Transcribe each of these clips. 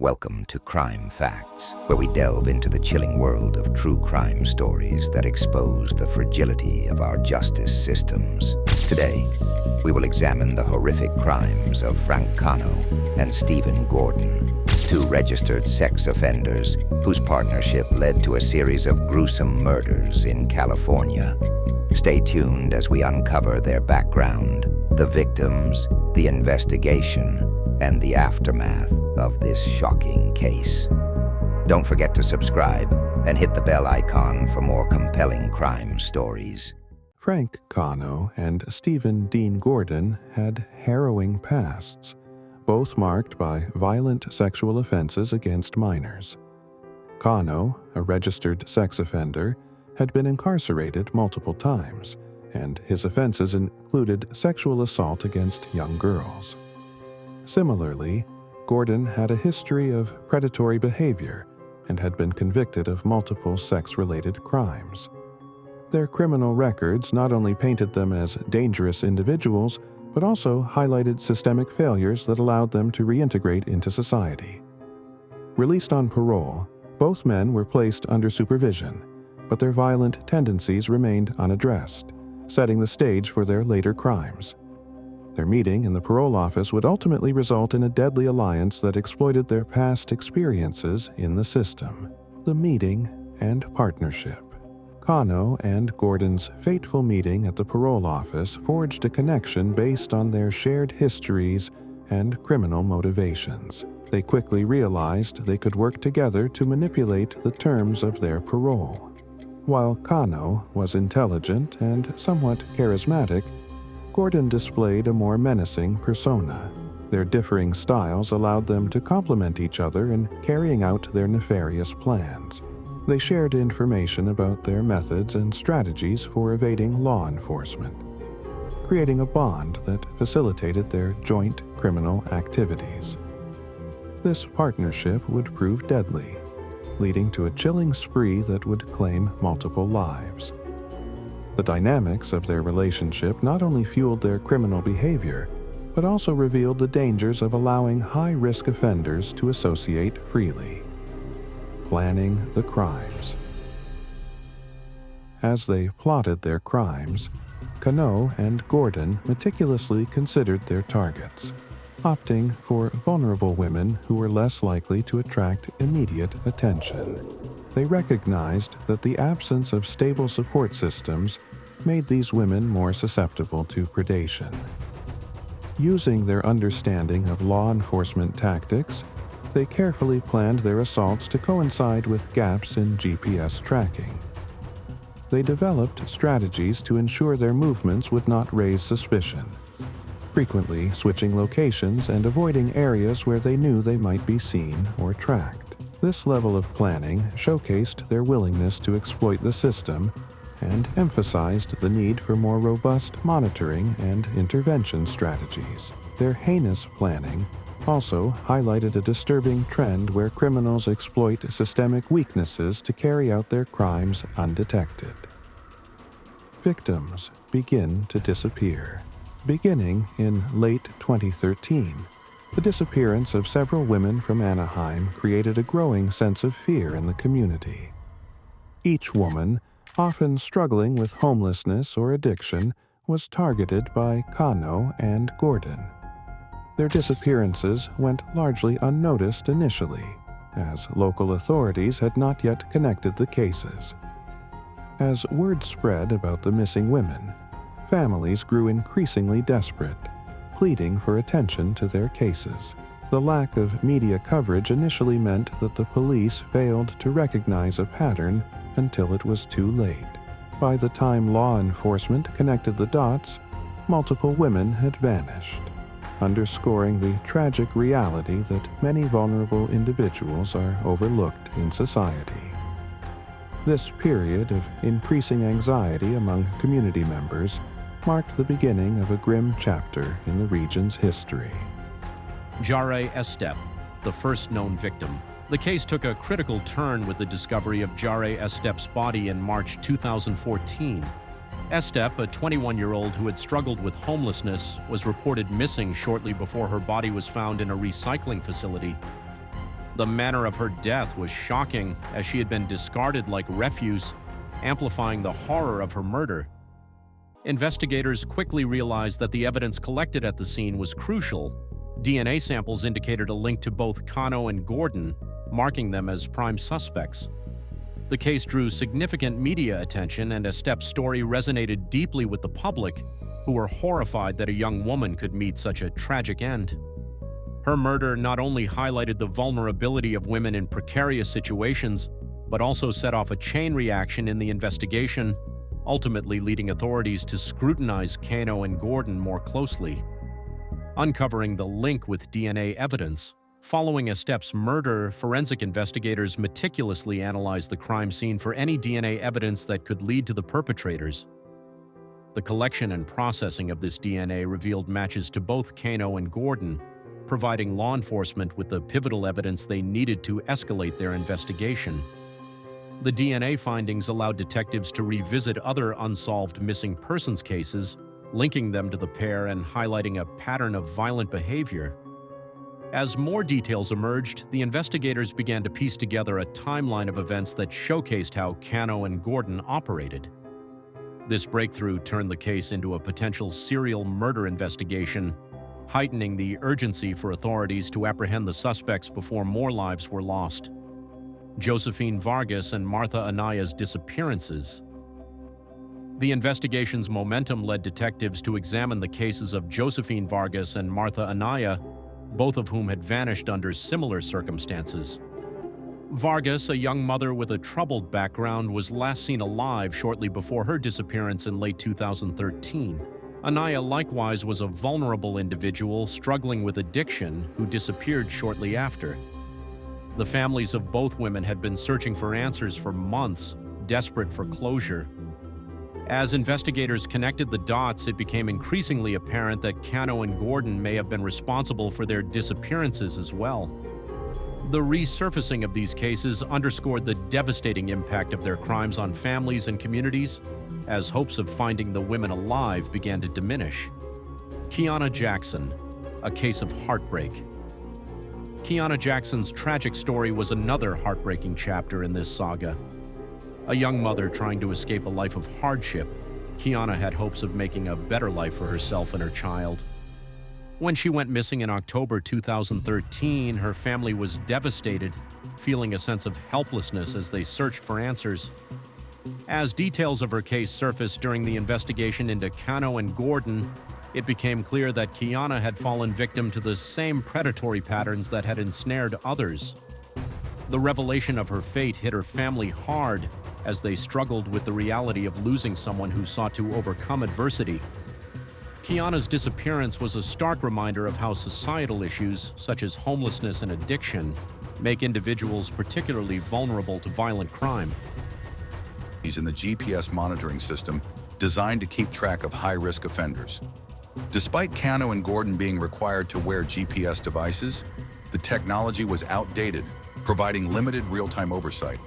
Welcome to Crime Facts, where we delve into the chilling world of true crime stories that expose the fragility of our justice systems. Today, we will examine the horrific crimes of Franc Cano and Stephen Gordon, two registered sex offenders whose partnership led to a series of gruesome murders in California. Stay tuned as we uncover their background, the victims, the investigation, and the aftermath of this shocking case. Don't forget to subscribe and hit the bell icon for more compelling crime stories. Franc Cano and Stephen Dean Gordon had harrowing pasts, both marked by violent sexual offenses against minors. Cano, a registered sex offender, had been incarcerated multiple times, and his offenses included sexual assault against young girls. Similarly, Gordon had a history of predatory behavior and had been convicted of multiple sex-related crimes. Their criminal records not only painted them as dangerous individuals, but also highlighted systemic failures that allowed them to reintegrate into society. Released on parole, both men were placed under supervision, but their violent tendencies remained unaddressed, setting the stage for their later crimes. Their meeting in the parole office would ultimately result in a deadly alliance that exploited their past experiences in the system. The meeting and partnership. Cano and Gordon's fateful meeting at the parole office forged a connection based on their shared histories and criminal motivations. They quickly realized they could work together to manipulate the terms of their parole. While Cano was intelligent and somewhat charismatic, Gordon displayed a more menacing persona. Their differing styles allowed them to complement each other in carrying out their nefarious plans. They shared information about their methods and strategies for evading law enforcement, creating a bond that facilitated their joint criminal activities. This partnership would prove deadly, leading to a chilling spree that would claim multiple lives. The dynamics of their relationship not only fueled their criminal behavior, but also revealed the dangers of allowing high-risk offenders to associate freely. Planning the crimes. As they plotted their crimes, Cano and Gordon meticulously considered their targets, opting for vulnerable women who were less likely to attract immediate attention. They recognized that the absence of stable support systems made these women more susceptible to predation. Using their understanding of law enforcement tactics, they carefully planned their assaults to coincide with gaps in GPS tracking. They developed strategies to ensure their movements would not raise suspicion, frequently switching locations and avoiding areas where they knew they might be seen or tracked. This level of planning showcased their willingness to exploit the system and emphasized the need for more robust monitoring and intervention strategies. Their heinous planning also highlighted a disturbing trend where criminals exploit systemic weaknesses to carry out their crimes undetected. Victims begin to disappear. Beginning in late 2013, the disappearance of several women from Anaheim created a growing sense of fear in the community. Each woman, often struggling with homelessness or addiction, was targeted by Cano and Gordon. Their disappearances went largely unnoticed initially, as local authorities had not yet connected the cases. As word spread about the missing women, families grew increasingly desperate, pleading for attention to their cases. The lack of media coverage initially meant that the police failed to recognize a pattern until it was too late. By the time law enforcement connected the dots, multiple women had vanished, underscoring the tragic reality that many vulnerable individuals are overlooked in society. This period of increasing anxiety among community members marked the beginning of a grim chapter in the region's history. Jarrae Estepp, the first known victim. The case took a critical turn with the discovery of Jarrae Estepp's body in March 2014. Estepp, a 21-year-old who had struggled with homelessness, was reported missing shortly before her body was found in a recycling facility. The manner of her death was shocking, as she had been discarded like refuse, amplifying the horror of her murder. Investigators quickly realized that the evidence collected at the scene was crucial. DNA samples indicated a link to both Cano and Gordon, marking them as prime suspects. The case drew significant media attention, and Estepp's story resonated deeply with the public, who were horrified that a young woman could meet such a tragic end. Her murder not only highlighted the vulnerability of women in precarious situations, but also set off a chain reaction in the investigation, ultimately leading authorities to scrutinize Cano and Gordon more closely. Uncovering the link with DNA evidence, following Estepp's murder, forensic investigators meticulously analyzed the crime scene for any DNA evidence that could lead to the perpetrators. The collection and processing of this DNA revealed matches to both Cano and Gordon, providing law enforcement with the pivotal evidence they needed to escalate their investigation. The DNA findings allowed detectives to revisit other unsolved missing persons cases, linking them to the pair and highlighting a pattern of violent behavior. As more details emerged, the investigators began to piece together a timeline of events that showcased how Cano and Gordon operated. This breakthrough turned the case into a potential serial murder investigation, heightening the urgency for authorities to apprehend the suspects before more lives were lost. Josephine Vargas and Martha Anaya's disappearances. The investigation's momentum led detectives to examine the cases of Josephine Vargas and Martha Anaya, both of whom had vanished under similar circumstances. Vargas, a young mother with a troubled background, was last seen alive shortly before her disappearance in late 2013. Anaya likewise was a vulnerable individual struggling with addiction who disappeared shortly after. The families of both women had been searching for answers for months, desperate for closure. As investigators connected the dots, it became increasingly apparent that Cano and Gordon may have been responsible for their disappearances as well. The resurfacing of these cases underscored the devastating impact of their crimes on families and communities, as hopes of finding the women alive began to diminish. Kianna Jackson, a case of heartbreak. Kianna Jackson's tragic story was another heartbreaking chapter in this saga. A young mother trying to escape a life of hardship, Kianna had hopes of making a better life for herself and her child. When she went missing in October 2013, her family was devastated, feeling a sense of helplessness as they searched for answers. As details of her case surfaced during the investigation into Cano and Gordon, it became clear that Kianna had fallen victim to the same predatory patterns that had ensnared others. The revelation of her fate hit her family hard as they struggled with the reality of losing someone who sought to overcome adversity. Kianna's disappearance was a stark reminder of how societal issues, such as homelessness and addiction, make individuals particularly vulnerable to violent crime. In the GPS monitoring system designed to keep track of high-risk offenders. Despite Cano and Gordon being required to wear GPS devices, the technology was outdated, providing limited real-time oversight.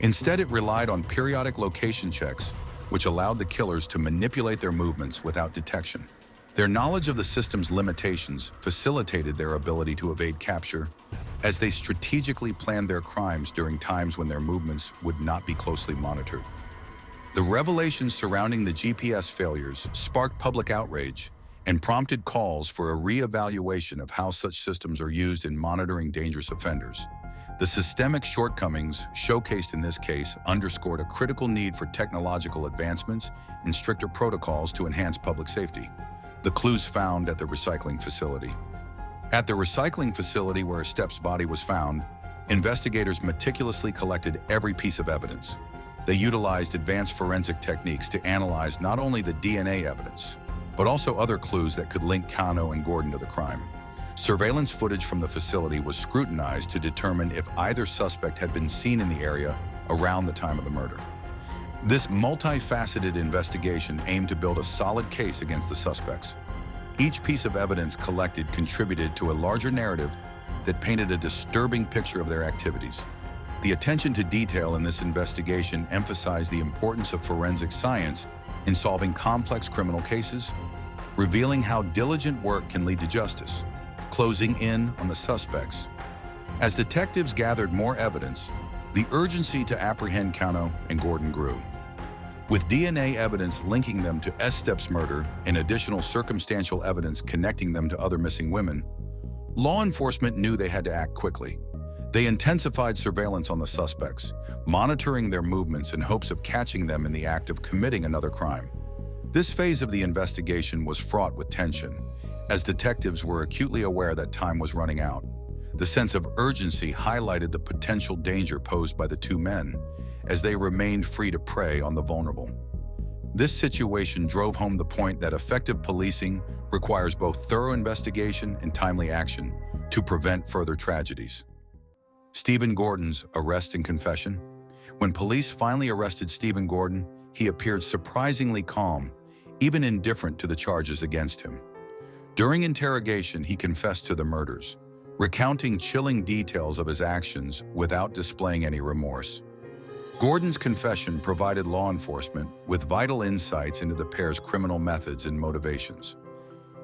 Instead, it relied on periodic location checks, which allowed the killers to manipulate their movements without detection. Their knowledge of the system's limitations facilitated their ability to evade capture, as they strategically planned their crimes during times when their movements would not be closely monitored. The revelations surrounding the GPS failures sparked public outrage and prompted calls for a re-evaluation of how such systems are used in monitoring dangerous offenders. The systemic shortcomings showcased in this case underscored a critical need for technological advancements and stricter protocols to enhance public safety. The clues found at the recycling facility. At the recycling facility where Estepp's body was found, investigators meticulously collected every piece of evidence. They utilized advanced forensic techniques to analyze not only the DNA evidence, but also other clues that could link Cano and Gordon to the crime. Surveillance footage from the facility was scrutinized to determine if either suspect had been seen in the area around the time of the murder. This multifaceted investigation aimed to build a solid case against the suspects. Each piece of evidence collected contributed to a larger narrative that painted a disturbing picture of their activities. The attention to detail in this investigation emphasized the importance of forensic science in solving complex criminal cases, revealing how diligent work can lead to justice, closing in on the suspects, As detectives gathered more evidence, the urgency to apprehend Cano and Gordon grew. With DNA evidence linking them to Estepp's murder and additional circumstantial evidence connecting them to other missing women, law enforcement knew they had to act quickly. They intensified surveillance on the suspects, monitoring their movements in hopes of catching them in the act of committing another crime. This phase of the investigation was fraught with tension, as detectives were acutely aware that time was running out. The sense of urgency highlighted the potential danger posed by the two men, as they remained free to prey on the vulnerable. This situation drove home the point that effective policing requires both thorough investigation and timely action to prevent further tragedies. Stephen Gordon's arrest and confession. When police finally arrested Stephen Gordon, he appeared surprisingly calm, even indifferent to the charges against him. During interrogation, he confessed to the murders, recounting chilling details of his actions without displaying any remorse. Gordon's confession provided law enforcement with vital insights into the pair's criminal methods and motivations.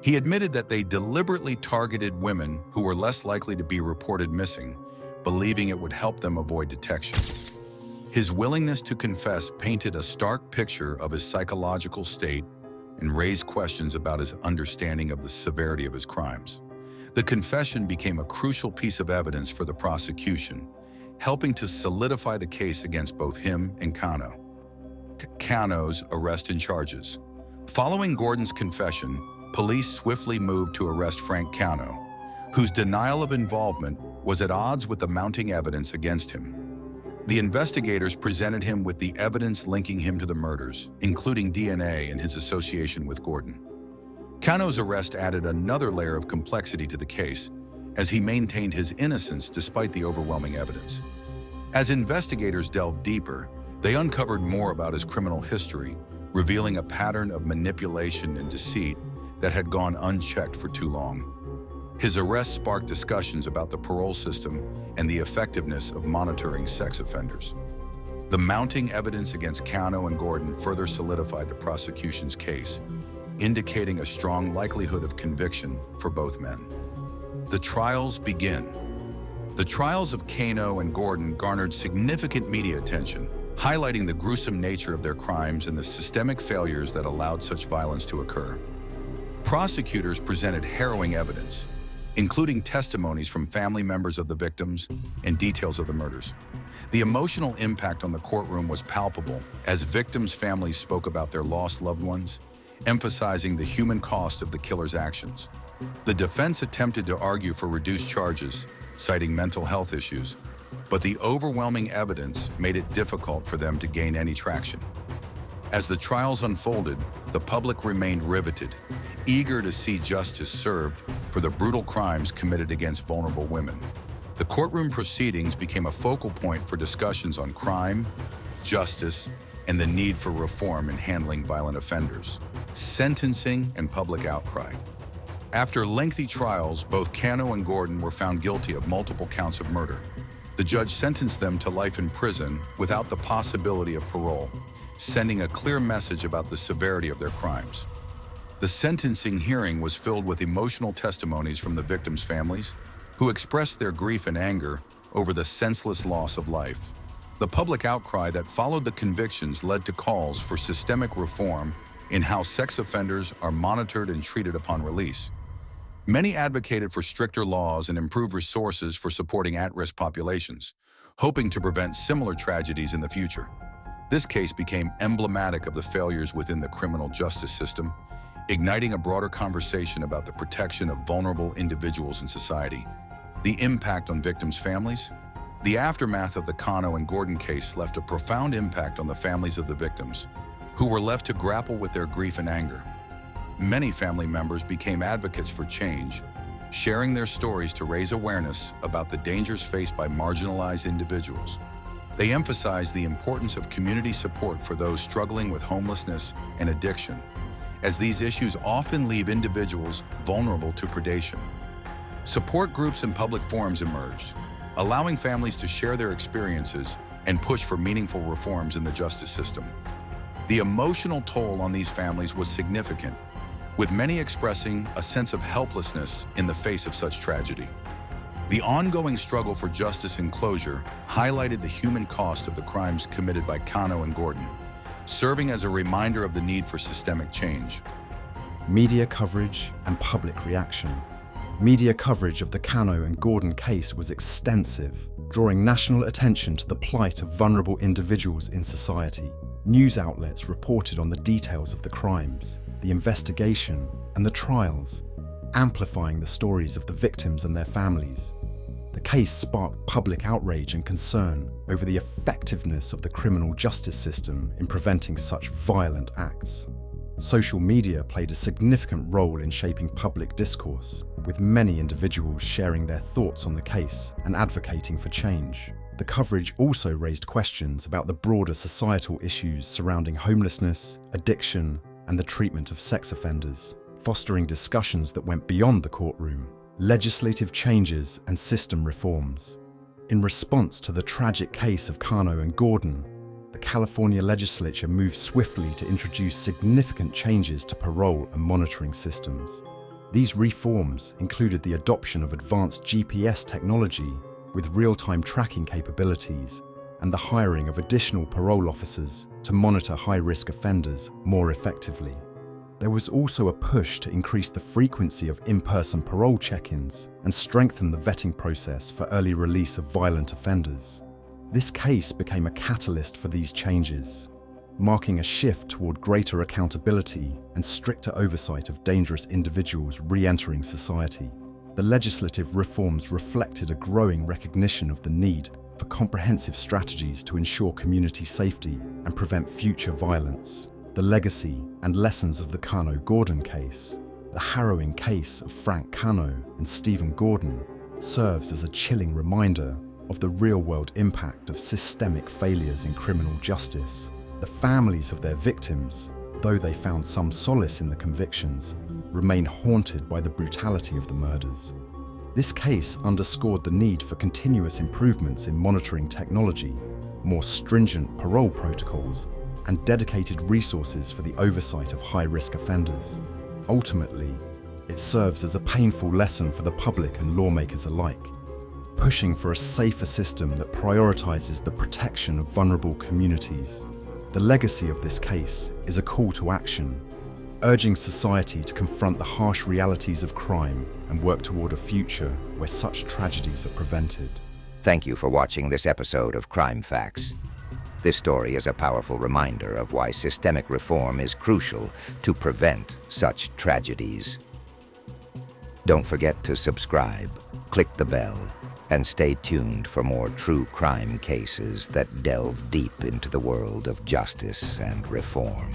He admitted that they deliberately targeted women who were less likely to be reported missing, believing it would help them avoid detection. His willingness to confess painted a stark picture of his psychological state and raised questions about his understanding of the severity of his crimes. The confession became a crucial piece of evidence for the prosecution, helping to solidify the case against both him and Cano. Cano's arrest and charges. Following Gordon's confession, police swiftly moved to arrest Frank Cano, whose denial of involvement was at odds with the mounting evidence against him. The investigators presented him with the evidence linking him to the murders, including DNA and his association with Gordon. Cano's arrest added another layer of complexity to the case, as he maintained his innocence despite the overwhelming evidence. As investigators delved deeper, they uncovered more about his criminal history, revealing a pattern of manipulation and deceit that had gone unchecked for too long. His arrest sparked discussions about the parole system and the effectiveness of monitoring sex offenders. The mounting evidence against Cano and Gordon further solidified the prosecution's case, indicating a strong likelihood of conviction for both men. The trials begin. The trials of Cano and Gordon garnered significant media attention, highlighting the gruesome nature of their crimes and the systemic failures that allowed such violence to occur. Prosecutors presented harrowing evidence, including testimonies from family members of the victims and details of the murders. The emotional impact on the courtroom was palpable as victims' families spoke about their lost loved ones, emphasizing the human cost of the killer's actions. The defense attempted to argue for reduced charges, citing mental health issues, but the overwhelming evidence made it difficult for them to gain any traction. As the trials unfolded, the public remained riveted, eager to see justice served for the brutal crimes committed against vulnerable women. The courtroom proceedings became a focal point for discussions on crime, justice, and the need for reform in handling violent offenders, sentencing, and public outcry. After lengthy trials, both Cano and Gordon were found guilty of multiple counts of murder. The judge sentenced them to life in prison without the possibility of parole, sending a clear message about the severity of their crimes. The sentencing hearing was filled with emotional testimonies from the victims' families, who expressed their grief and anger over the senseless loss of life. The public outcry that followed the convictions led to calls for systemic reform in how sex offenders are monitored and treated upon release. Many advocated for stricter laws and improved resources for supporting at-risk populations, hoping to prevent similar tragedies in the future. This case became emblematic of the failures within the criminal justice system, igniting a broader conversation about the protection of vulnerable individuals in society. The impact on victims' families. The aftermath of the Cano and Gordon case left a profound impact on the families of the victims, who were left to grapple with their grief and anger. Many family members became advocates for change, sharing their stories to raise awareness about the dangers faced by marginalized individuals. They emphasized the importance of community support for those struggling with homelessness and addiction, as these issues often leave individuals vulnerable to predation. Support groups and public forums emerged, allowing families to share their experiences and push for meaningful reforms in the justice system. The emotional toll on these families was significant, with many expressing a sense of helplessness in the face of such tragedy. The ongoing struggle for justice and closure highlighted the human cost of the crimes committed by Cano and Gordon, serving as a reminder of the need for systemic change. Media coverage and public reaction. Media coverage of the Cano and Gordon case was extensive, drawing national attention to the plight of vulnerable individuals in society. News outlets reported on the details of the crimes, the investigation, and the trials, amplifying the stories of the victims and their families. The case sparked public outrage and concern over the effectiveness of the criminal justice system in preventing such violent acts. Social media played a significant role in shaping public discourse, with many individuals sharing their thoughts on the case and advocating for change. The coverage also raised questions about the broader societal issues surrounding homelessness, addiction, and the treatment of sex offenders, fostering discussions that went beyond the courtroom. Legislative changes and system reforms. In response to the tragic case of Cano and Gordon, the California legislature moved swiftly to introduce significant changes to parole and monitoring systems. These reforms included the adoption of advanced GPS technology with real-time tracking capabilities and the hiring of additional parole officers to monitor high-risk offenders more effectively. There was also a push to increase the frequency of in-person parole check-ins and strengthen the vetting process for early release of violent offenders. This case became a catalyst for these changes, marking a shift toward greater accountability and stricter oversight of dangerous individuals re-entering society. The legislative reforms reflected a growing recognition of the need for comprehensive strategies to ensure community safety and prevent future violence. The legacy and lessons of the Cano-Gordon case, the harrowing case of Franc Cano and Stephen Gordon, serves as a chilling reminder of the real-world impact of systemic failures in criminal justice. The families of their victims, though they found some solace in the convictions, remain haunted by the brutality of the murders. This case underscored the need for continuous improvements in monitoring technology, more stringent parole protocols, and dedicated resources for the oversight of high-risk offenders. Ultimately, it serves as a painful lesson for the public and lawmakers alike, pushing for a safer system that prioritizes the protection of vulnerable communities. The legacy of this case is a call to action, urging society to confront the harsh realities of crime and work toward a future where such tragedies are prevented. Thank you for watching this episode of CrimeFacts. This story is a powerful reminder of why systemic reform is crucial to prevent such tragedies. Don't forget to subscribe, click the bell, and stay tuned for more true crime cases that delve deep into the world of justice and reform.